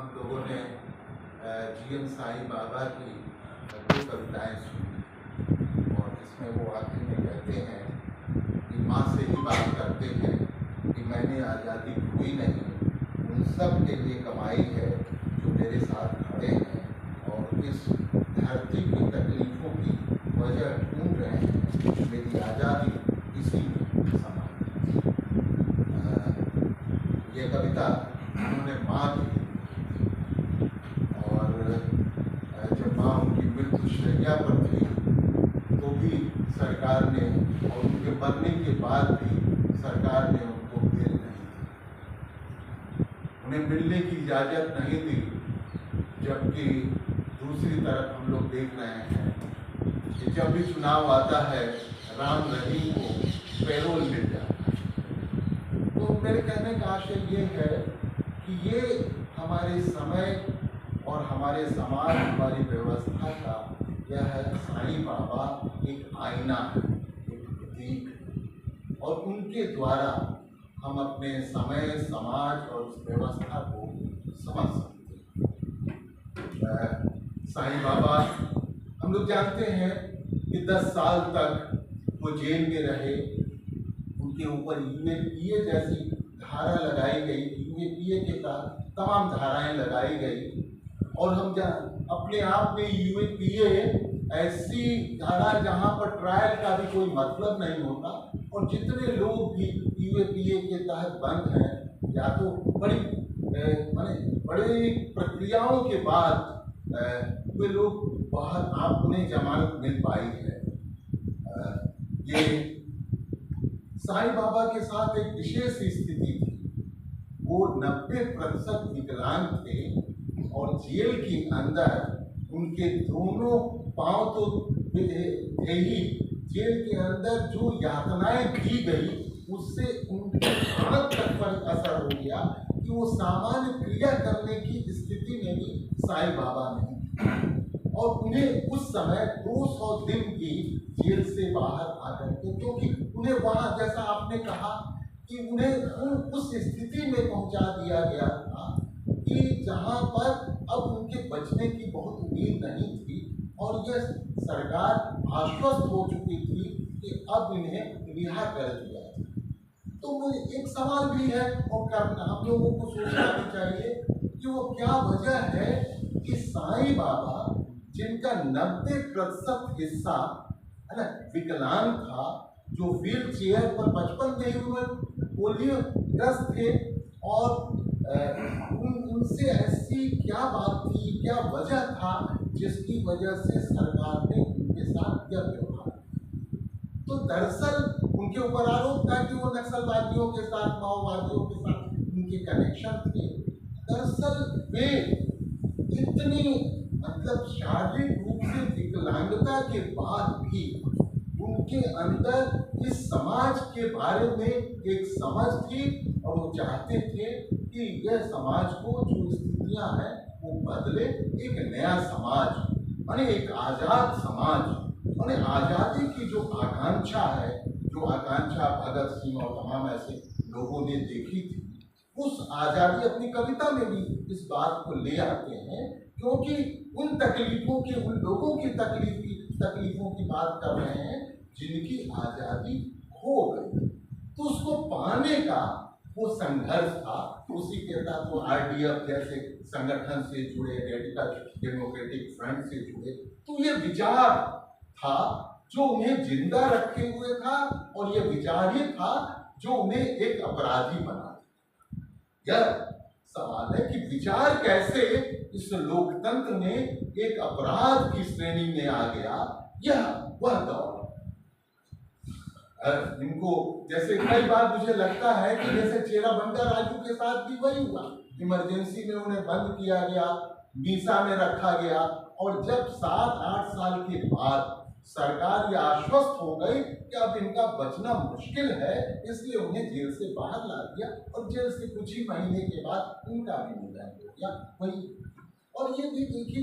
हम लोगों ने जीएम साईं बाबा की 2 कविताएं सुनी और इसमें वो आखिर में कहते हैं कि माँ से ही बात करते हैं कि मैंने आज़ादी खोई नहीं, उन सब के लिए कमाई है जो मेरे साथ खड़े हैं और इस धरती की तकलीफ़ों की वजह ढूंढ रहे हैं। मेरी आज़ादी इसी में समाई। ये कविता उन्होंने माँ की और जब माँ उनकी मृत्युशैया पर थी तो भी सरकार ने और उनके मरने के बाद भी सरकार ने उनको बेल नहीं दी, उन्हें मिलने की इजाज़त नहीं दी। जबकि दूसरी तरफ हम लोग देख रहे हैं कि जब भी चुनाव आता है राम रहीम को पैरोल मिल जाता है। तो मेरे कहने का आशय ये है कि ये हमारे समय और हमारे समाज, हमारी व्यवस्था का यह है साईं बाबा एक आईना है, एक प्रतीक है और उनके द्वारा हम अपने समय, समाज और उस व्यवस्था को समझ सकते हैं। साईं बाबा हम लोग जानते हैं कि 10 साल तक वो जेल में रहे। उनके ऊपर यूएपीए जैसी धारा लगाई गई, यूएपीए के तहत तमाम धाराएं लगाई गई और हम अपने आप में यूएपीए ऐसी धारा जहां पर ट्रायल का भी कोई मतलब नहीं होता और जितने लोग भी यूएपीए के तहत बंद हैं या तो बड़ी प्रक्रियाओं के बाद वे लोग बाहर आप उन्हें जमानत मिल पाई है। ये साईं बाबा के साथ एक विशेष स्थिति थी। वो 90% विकलांग थे और जेल के अंदर उनके दोनों पांव तो थे ही, जेल के अंदर जो यातनाएं दी गई उससे उनके हाथ तक पर असर हो गया कि वो सामान्य क्रिया करने की स्थिति में भी साईं बाबा नहीं और उन्हें उस समय 200 दिन की जेल से बाहर आकर के, क्योंकि उन्हें वहां जैसा आपने कहा कि उन्हें उस स्थिति में पहुंचा दिया गया था कि जहां पर अब उनके बचने की बहुत उम्मीद नहीं थी और यह सरकार आश्वस्त हो चुकी थी कि अब इन्हें रिहा कर दिया जाए। तो मुझे एक सवाल भी है और करना हम लोगों को सोचना भी चाहिए कि वो क्या वजह है कि साईं बाबा जिनका 90% हिस्सा है ना विकलांग था, जो व्हील चेयर पर बचपन में ही उन्हें पोलियो ग्रस्त थे और उनसे ऐसी क्या बात थी, क्या वजह था जिसकी वजह से सरकार ने उनके साथ यह व्यवहार। तो दरअसल उनके ऊपर आरोप था कि वो नक्सलवादियों के साथ, माओवादियों के साथ उनके कनेक्शन थे। दरअसल वे इतनी शारीरिक रूप से विकलांगता के बाद भी उनके अंदर इस समाज के बारे में एक समझ थी और वो चाहते थे कि यह समाज को जो स्थितियां हैं वो बदले, एक नया समाज माने एक आजाद समाज माने आजादी की जो आकांक्षा है, जो आकांक्षा भगत सिंह और तमाम ऐसे लोगों ने देखी थी, उस आजादी अपनी कविता में भी इस बात को ले आते हैं क्योंकि उन तकलीफों की, उन लोगों की तकलीफों की बात कर रहे हैं जिनकी आजादी खो गई। तो उसको पाने का वो संघर्ष था। उसी के साथ वो आरडीएफ जैसे संगठन से जुड़े, रेडिकल डेमोक्रेटिक फ्रंट से जुड़े। तो ये विचार था जो उन्हें जिंदा रखे हुए था और ये विचार ही था जो उन्हें एक अपराधी बना। यह सवाल है कि विचार कैसे इस लोकतंत्र में एक अपराध की श्रेणी में आ गया। यह वह दौर इनको जैसे कई बार मुझे लगता है कि जैसे चेरा बंदा राजू के साथ भी वही हुआ। इमरजेंसी में उन्हें बंद किया गया, मीसा में रखा गया और जब 7-8 साल के बाद सरकार यह आश्वस्त हो गई कि अब इनका बचना मुश्किल है, इसलिए उन्हें जेल से बाहर ला दिया और जेल से कुछ ही महीने के बाद उनका भी निधन हो गया। वही और ये भी देखिए,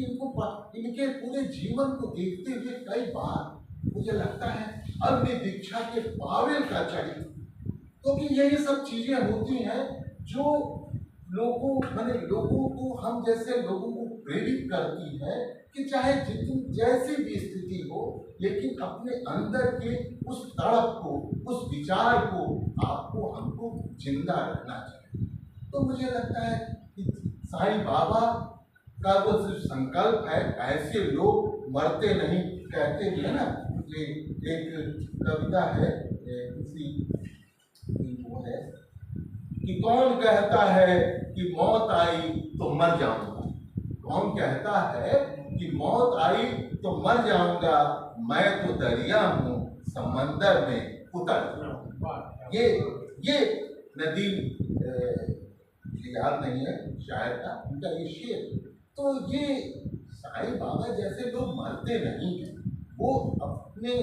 इनके पूरे जीवन को देखते हुए कई बार मुझे लगता है अग्नि दीक्षा के पावेल का चरित्र, क्योंकि यही सब चीजें होती हैं जो लोगों को हम जैसे लोगों को प्रेरित करती है कि चाहे जितनी जैसी भी स्थिति हो, लेकिन अपने अंदर के उस तड़प को, उस विचार को आपको हमको जिंदा रखना चाहिए। तो मुझे लगता है कि साईं बाबा का वो सिर्फ संकल्प है, ऐसे लोग मरते नहीं, कहते भी है ना। ये एक कविता है किसी वो है कि कौन कहता है कि मौत आई तो मर जाऊंगा, कौन कहता है कि मौत आई तो मर जाऊंगा, मैं तो दरिया हूं समंदर में उतर जाऊंगा। ये नदी याद नहीं है शायर का, उनका ये शेर। तो ये साईं बाबा जैसे लोग मरते नहीं हैं, वो अपनी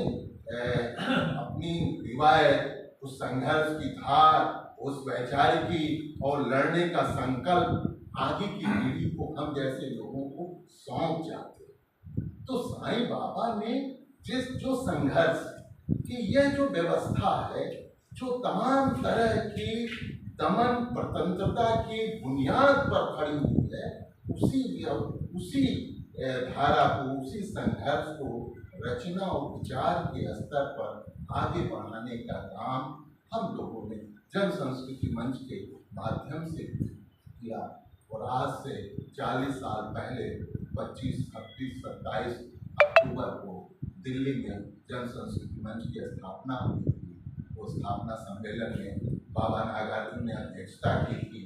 रिवायत, उस संघर्ष की धार, उस वैचारिकी और लड़ने का संकल्प आगे की पीढ़ी को, हम जैसे लोगों को सौंप जाते हैं। तो साईं बाबा ने जो संघर्ष की यह जो व्यवस्था है, जो तमाम तरह की दमन प्रतंत्रता की बुनियाद पर खड़ी हुई है, उसी धारा को, उसी संघर्ष को रचना और विचार के स्तर पर आगे बढ़ाने का काम हम लोगों ने जन संस्कृति मंच के माध्यम से किया। और आज से 40 साल पहले 25, 26, 27 अक्टूबर को दिल्ली में जन संस्कृति मंच की स्थापना हुई थी। वो स्थापना सम्मेलन में बाबा नागार्जुन ने अध्यक्षता की थी।